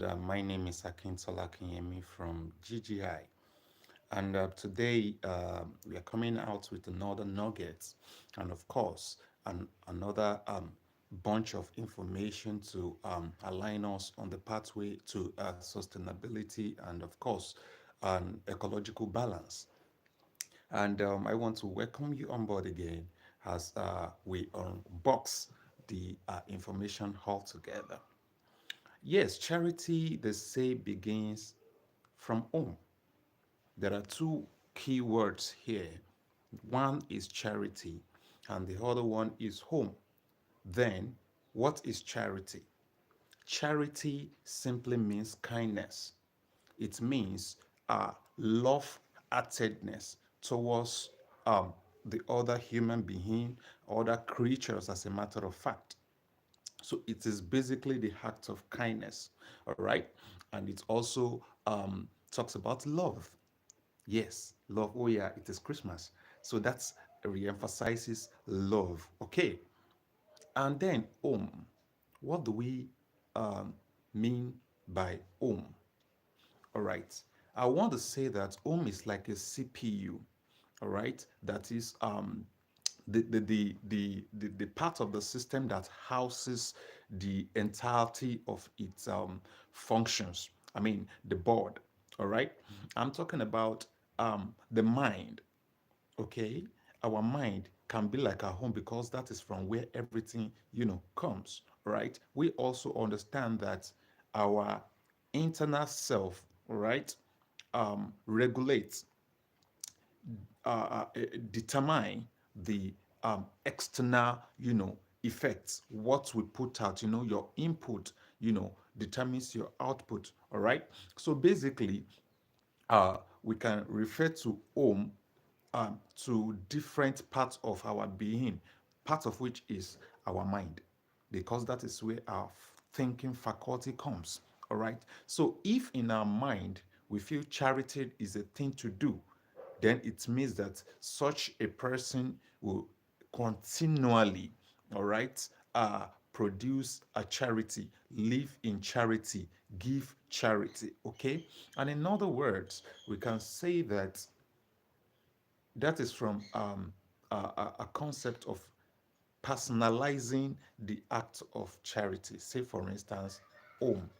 My name is Akintola Kinyemi from GGI. And today we are coming out with another nugget and, of course, another bunch of information to align us on the pathway to sustainability and, of course, ecological balance. And I want to welcome you on board again as we unbox the information all together. Yes, charity, they say, begins from home. There are two key words here. One is charity, and the other one is home. Then, what is charity? Charity simply means kindness. It means love-heartedness towards the other human being, other creatures, as a matter of fact. So it is basically the act of kindness, all right? And it also talks about love. Yes, love. Oh, yeah, it is Christmas. So that's re-emphasizes love. Okay. And then home. What do we um, mean by home? All right. I want to say that home is like a CPU. All right. That is the part of the system that houses the entirety of its functions. I mean, the board. All right. I'm talking about the mind. Okay, our mind can be like our home because that is from where everything comes, right? We also understand that our internal self, right, regulates, determine the external, effects. What we put out, your input, determines your output. All right. So basically, we can refer to home to different parts of our being, part of which is our mind, because that is where our thinking faculty comes. All right. So if in our mind we feel charity is a thing to do, then it means that such a person will continually, all right, produce a charity, live in charity, give charity. Okay. And in other words, we can say that that is from a concept of personalizing the act of charity. Say, for instance, home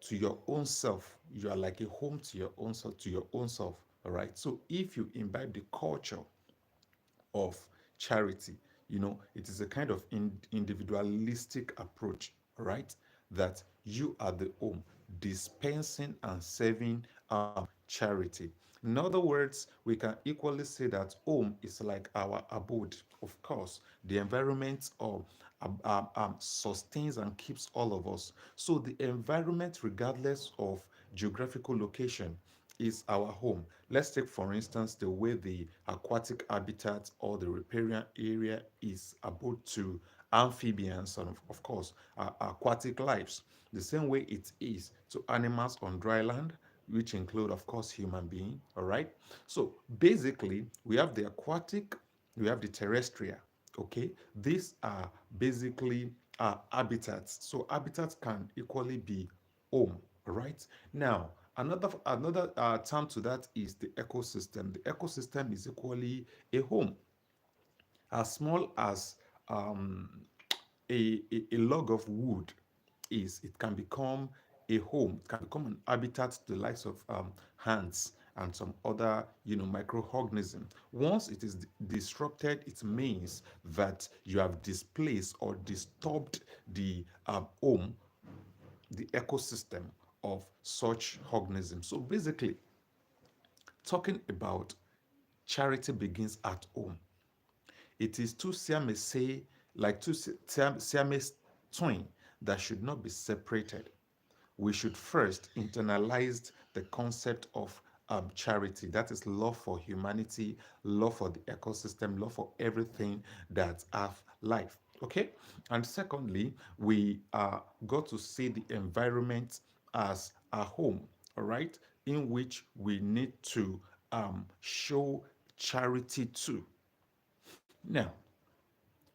to your own self. You are like a home to your own self, to your own self. All right. So if you imbibe the culture of charity, it is a kind of individualistic approach, all right? That you are the home, dispensing and serving charity. In other words, we can equally say that home is like our abode. Of course, the environment sustains and keeps all of us. So the environment, regardless of geographical location, is our home. Let's take, for instance, the way the aquatic habitat or the riparian area is abode to amphibians and, of course, aquatic lives. The same way it is to animals on dry land, which include, of course, human being. All right. So basically, we have the aquatic, we have the terrestrial. Okay. These are basically habitats. So habitats can equally be home. All right. Now, another term to that is the ecosystem. The ecosystem is equally a home, as small as um, a log of wood is. It can become a home. It can become an habitat to the likes of ants and some other, microorganisms. Once it is disrupted, it means that you have displaced or disturbed the home, the ecosystem of such organisms. So basically, talking about charity begins at home. It is two Siamese, like two Siamese twin that should not be separated. We should first internalize the concept of charity. That is love for humanity, love for the ecosystem, love for everything that have life. Okay. And secondly, we got to see the environment as a home, all right, in which we need to show charity to. Now,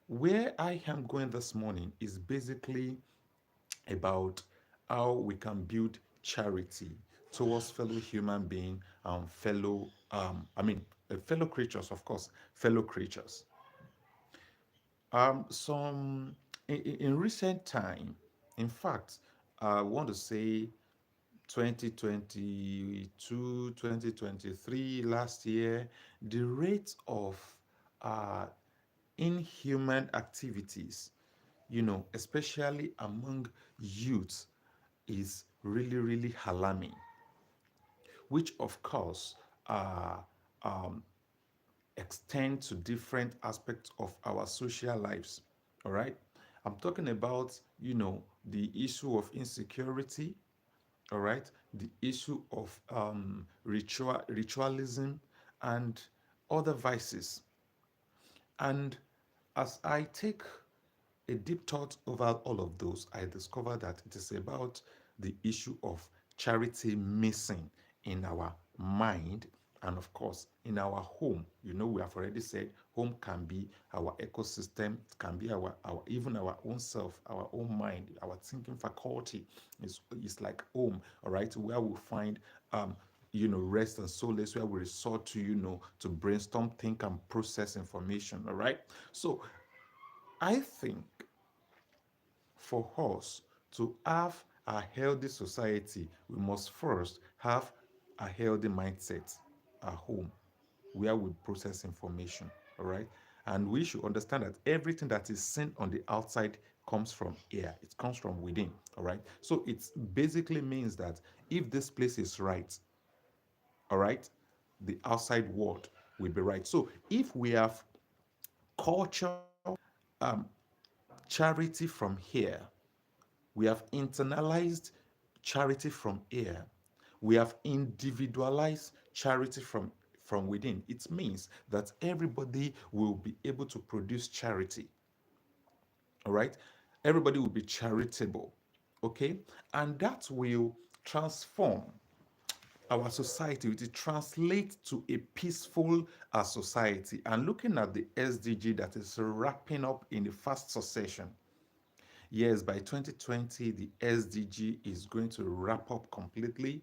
where I am going this morning is basically about how we can build charity towards fellow human being and fellow, fellow creatures, of course, fellow creatures. Some in recent time, in fact, I want to say 2022, 2023, last year, the rate of uh, inhuman activities, especially among youth, is really, really alarming, which of course uh, um, extend to different aspects of our social lives. All right. I'm talking about, the issue of insecurity, all right, the issue of ritualism and other vices. And as I take a deep thought over all of those, I discover that it is about the issue of charity missing in our mind and, of course, in our home. We have already said home can be our ecosystem, it can be our even our own self, our own mind, our thinking faculty is like home, all right, where we find rest and solace, where we resort to, to brainstorm, think, and process information, all right. So I think for us to have a healthy society, we must first have a healthy mindset at home where we process information. All right. And we should understand that everything that is seen on the outside comes from here, it comes from within. All right. So it basically means that if this place is right, all right, the outside world will be right. So if we have culture, um, charity from here, we have internalized charity from here. We have individualized charity from within. It means that everybody will be able to produce charity. All right? Everybody will be charitable. Okay? And that will transform our society, it will translate to a peaceful society. And looking at the SDG that is wrapping up in the fast succession, yes, by 2020, the SDG is going to wrap up completely.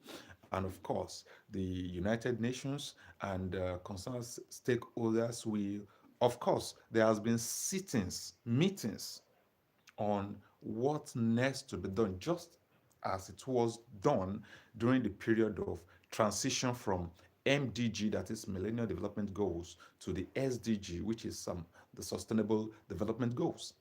And of course, the United Nations and concerned stakeholders will, of course, there has been sittings, meetings on what next to be done, just as it was done during the period of transition from MDG, that is Millennial Development Goals, to the SDG, which is the Sustainable Development Goals.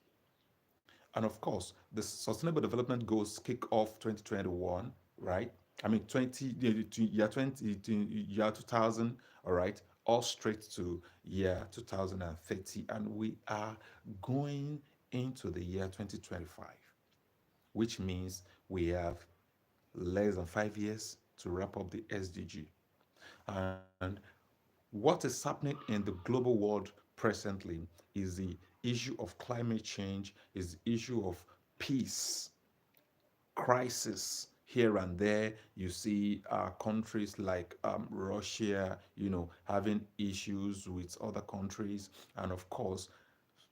And of course, the Sustainable Development Goals kick off 2021, right? I mean, year 2000, all right, all straight to year 2030. And we are going into the year 2025, which means we have less than 5 years to wrap up the SDG. And what is happening in the global world presently is the issue of climate change, is the issue of peace, crisis here and there. You see countries like Russia, having issues with other countries, and of course,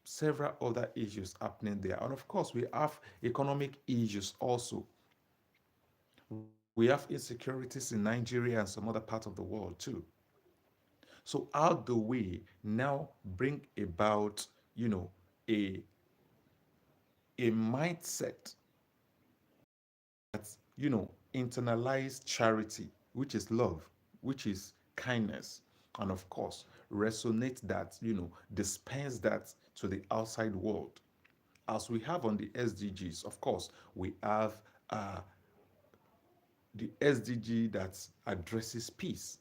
several other issues happening there. And of course, we have economic issues also. We have insecurities in Nigeria and some other parts of the world too. So how do we now bring about, a mindset that, internalize charity, which is love, which is kindness, and of course, resonate that, dispense that to the outside world. As we have on the SDGs, of course, we have the SDG that addresses peace.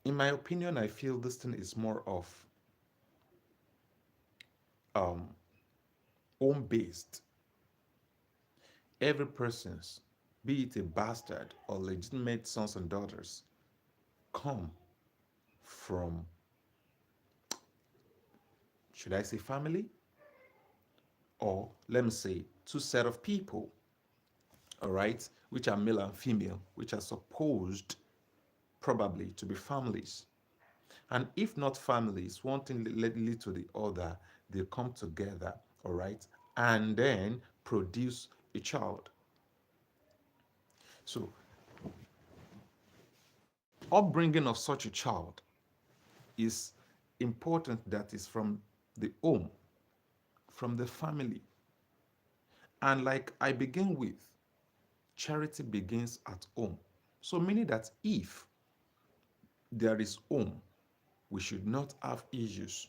In my opinion, I feel this thing is more of um, home based. Every person's, be it a bastard or legitimate sons and daughters, come from, should I say, family? Or let me say, two set of people, all right, which are male and female, which are supposed probably to be families. And if not families, one thing lead to the other, they come together, all right, and then produce a child. So, upbringing of such a child is important, that is from the home, from the family. And like I begin with, charity begins at home. So, meaning that if there is home, we should not have issues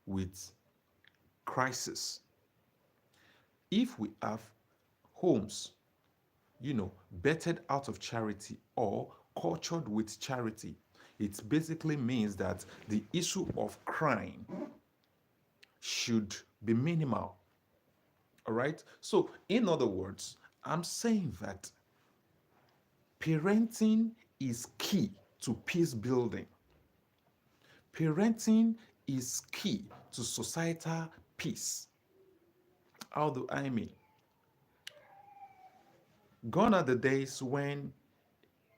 with crisis. If we have homes, bettered out of charity or cultured with charity, it basically means that the issue of crime should be minimal. All right. So, in other words, I'm saying that parenting is key to peace building. Parenting is key to societal peace. How do I mean? Gone are the days when,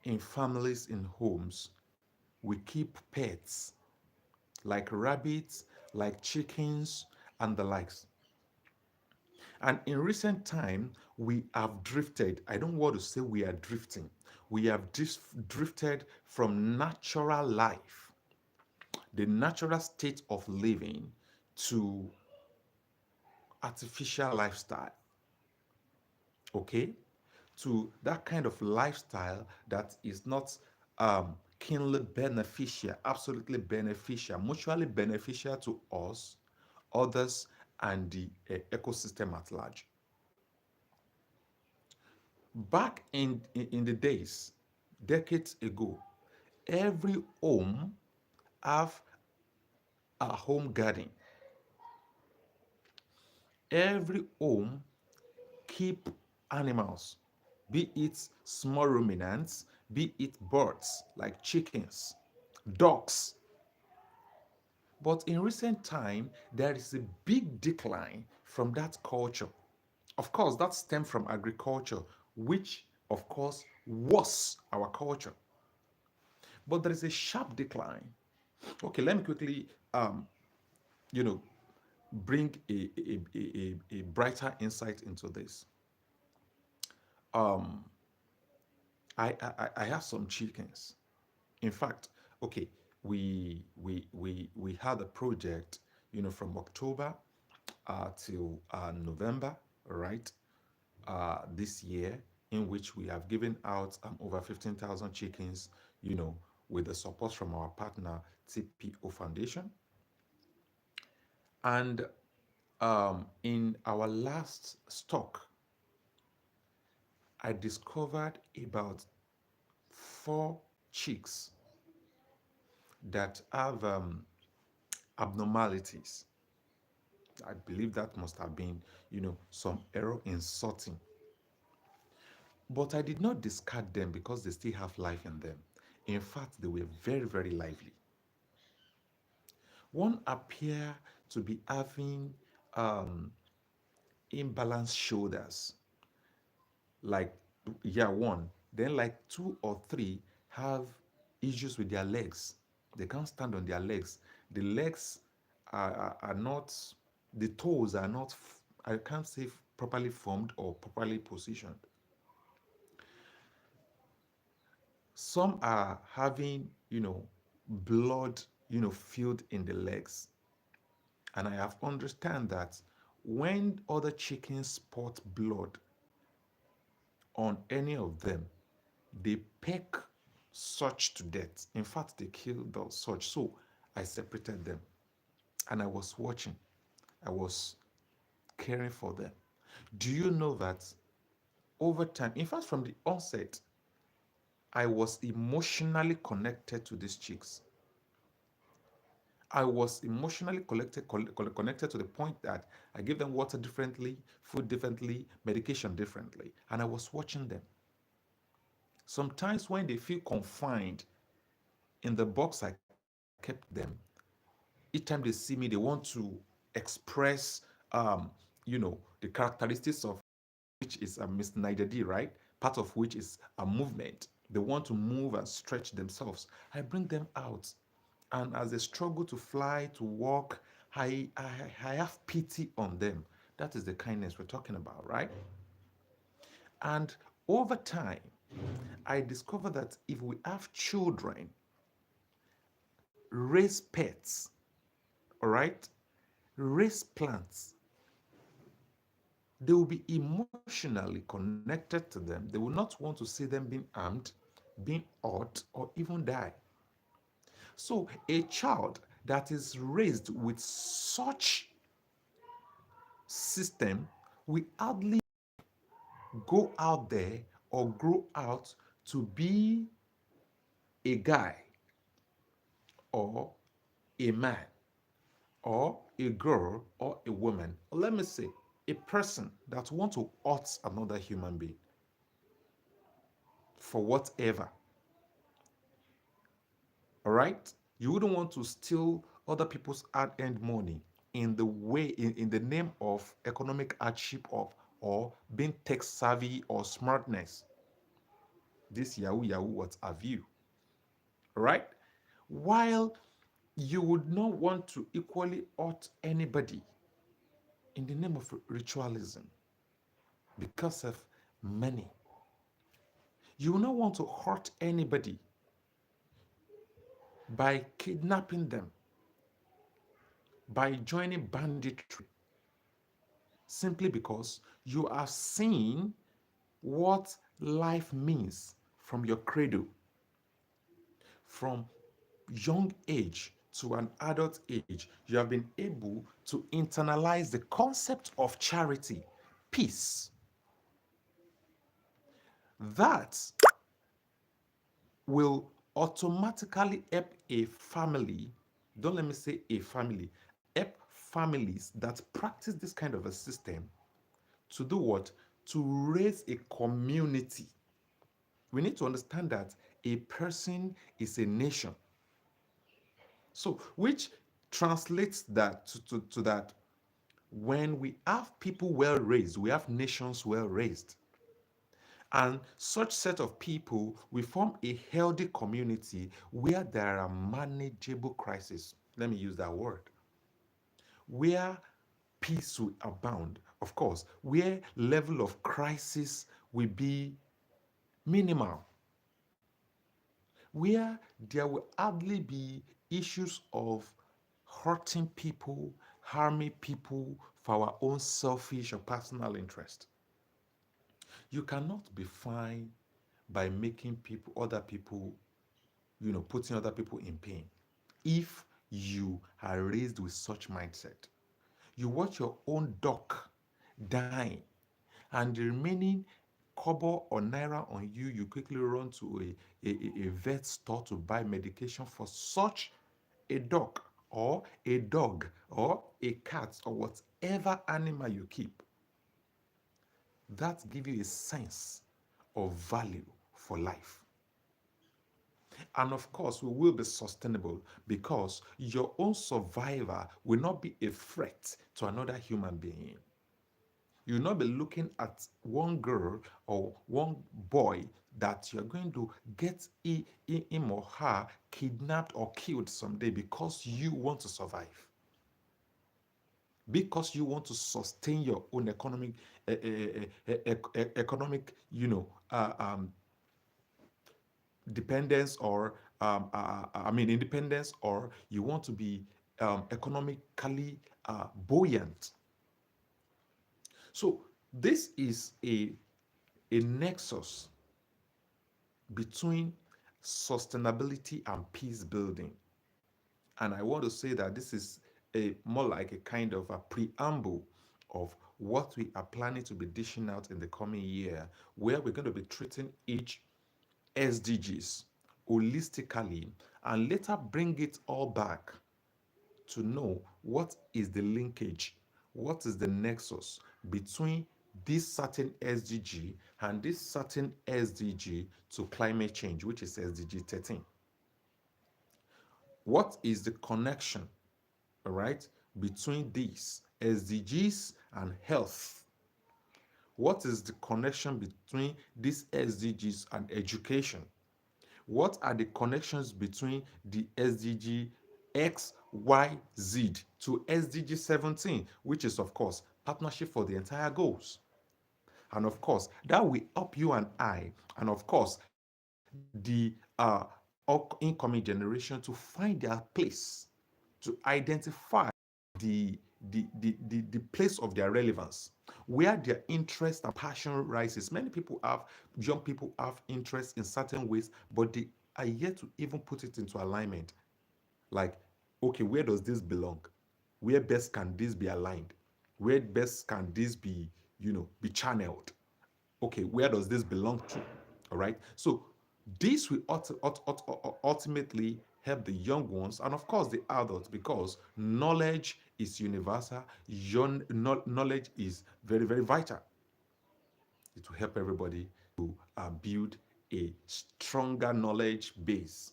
in families, in homes, we keep pets like rabbits, like chickens, and the likes. And in recent time, we have drifted. I don't want to say we are drifting. We have drifted from natural life, the natural state of living, to artificial lifestyle. Okay? To that kind of lifestyle that is not keenly beneficial, absolutely beneficial, mutually beneficial to us, others, and the ecosystem at large. Back in the days, decades ago, every home have a home garden. Every home keep animals, be it small ruminants, be it birds like chickens, ducks. But in recent time, there is a big decline from that culture. Of course, that stems from agriculture, which, of course, was our culture. But there is a sharp decline. Okay, let me quickly, you know, bring a brighter insight into this. Um, I have some chickens. In fact, okay, we had a project, from October till November, right? This year, in which we have given out over 15,000 chickens, with the support from our partner TPO Foundation. And in our last stock, I discovered about four chicks that have abnormalities. I believe that must have been, some error in sorting. But I did not discard them because they still have life in them. In fact, they were very, very lively. One appear to be having um, imbalanced shoulders, like, yeah, one. Then, like, two or three have issues with their legs. They can't stand on their legs. The legs are not, the toes are not, I can't say properly formed or properly positioned. Some are having, blood, filled in the legs. And I have understand that when other chickens spot blood on any of them, they peck such to death. In fact, they kill the such. So I separated them and I was watching. I was caring for them. Do you know that over time, in fact, from the onset, I was emotionally connected to these chicks. I was emotionally connected to the point that I gave them water differently, food differently, medication differently, and I was watching them. Sometimes when they feel confined in the box I kept them, each time they see me, they want to express, the characteristics of which is a Miss Niger D, right? Part of which is a movement. They want to move and stretch themselves. I bring them out. And as they struggle to fly, to walk, I have pity on them That is the kindness we're talking about, right? And over time, I discovered that if we have children, raise pets, all right, raise plants, they will be emotionally connected to them. They will not want to see them being harmed, being hurt, or even die. So, a child that is raised with such system will hardly go out there or grow out to be a guy or a man or a girl or a woman, or let me say, a person that want to hurt another human being for whatever. All right? You wouldn't want to steal other people's hard-earned money in the way, in the name of economic hardship of or being tech savvy or smartness. This Yahoo Yahoo, what have you? All right? While you would not want to equally hurt anybody in the name of ritualism because of money. You will not want to hurt anybody by kidnapping them, by joining banditry, simply because you are seeing what life means from your cradle, from young age to an adult age. You have been able to internalize the concept of charity, peace. That will automatically help a family, don't let me say a family, help families that practice this kind of a system to do what? To raise a community. We need to understand that a person is a nation. So, which translates that to that when we have people well raised, we have nations well raised. And such set of people, we form a healthy community where there are manageable crises. Let me use that word. Where peace will abound. Of course, where level of crisis will be minimal. Where there will hardly be issues of hurting people, harming people for our own selfish or personal interest. You cannot be fine by making people, other people, putting other people in pain. If you are raised with such mindset, you watch your own duck dying, and the remaining kobo or naira on you, you quickly run to a vet store to buy medication for such a dog a dog or a cat or whatever animal you keep. That gives you a sense of value for life. And of course, we will be sustainable because your own survival will not be a threat to another human being. You will not be looking at one girl or one boy that you're going to get him or her kidnapped or killed someday because you want to survive. Because you want to sustain your own economic, dependence or independence, or you want to be economically buoyant. So this is a nexus between sustainability and peace building. And I want to say that this is a more like a kind of a preamble of what we are planning to be dishing out in the coming year, where we're going to be treating each SDGs holistically and later bring it all back to know what is the linkage, what is the nexus between this certain SDG and this certain SDG to climate change, which is SDG 13. What is the connection, all right, between these SDGs and health? What is the connection between these SDGs and education? What are the connections between the SDG X, Y, Z to SDG 17, which is, of course, partnership for the entire goals. And of course, that will help you and I, and of course, the incoming generation to find their place, to identify the, the place of their relevance, where their interest and passion rises. Many people have, young people have interest in certain ways, but they are yet to even put it into alignment. Like, okay, where does this belong? Where best can this be aligned? Where best can this be, be channeled? Okay, where does this belong to? All right. So this will ultimately help the young ones and, of course, the adults, because knowledge is universal. Your knowledge is very, very vital. It will help everybody to build a stronger knowledge base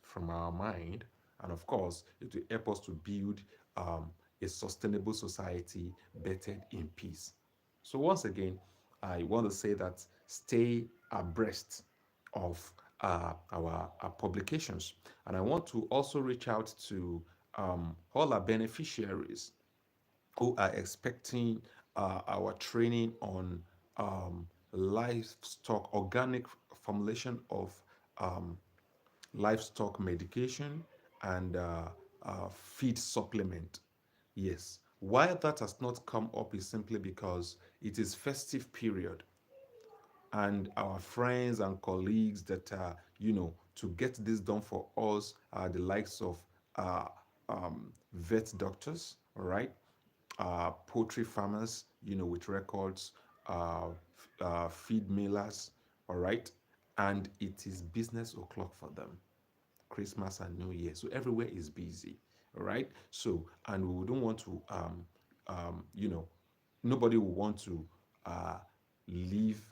from our mind. And of course, it will help us to build a sustainable society bettered in peace. So, once again, I want to say that stay abreast of our publications. And I want to also reach out to all our beneficiaries who are expecting our training on livestock, organic formulation of um, livestock medication and feed supplement. Yes. Why that has not come up is simply because it is festive period, and our friends and colleagues that are, to get this done for us are the likes of uh, vet doctors, all right, poultry farmers, with records, feed millers, all right, and it is business o'clock for them. Christmas and New Year. So everywhere is busy. All right. So, and we don't want to, you know, nobody will want to uh, leave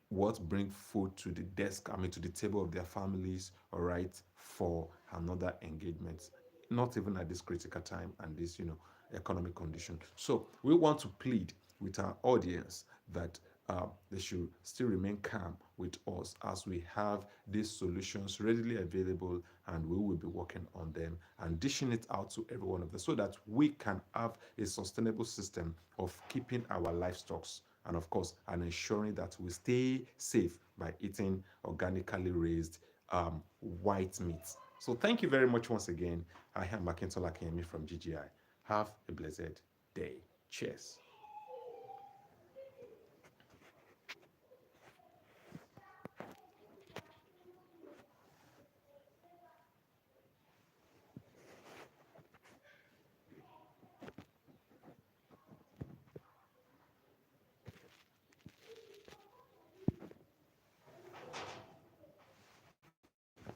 what bring food to the desk, to the table of their families, all right, for another engagement, not even at this critical time and this, economic condition. So we want to plead with our audience that they should still remain calm with us as we have these solutions readily available, and we will be working on them and dishing it out to every one of them so that we can have a sustainable system of keeping our livestock, and of course, and ensuring that we stay safe by eating organically raised white meat. So thank you very much once again. I am Makintola Kemi from GGI. Have a blessed day. Cheers.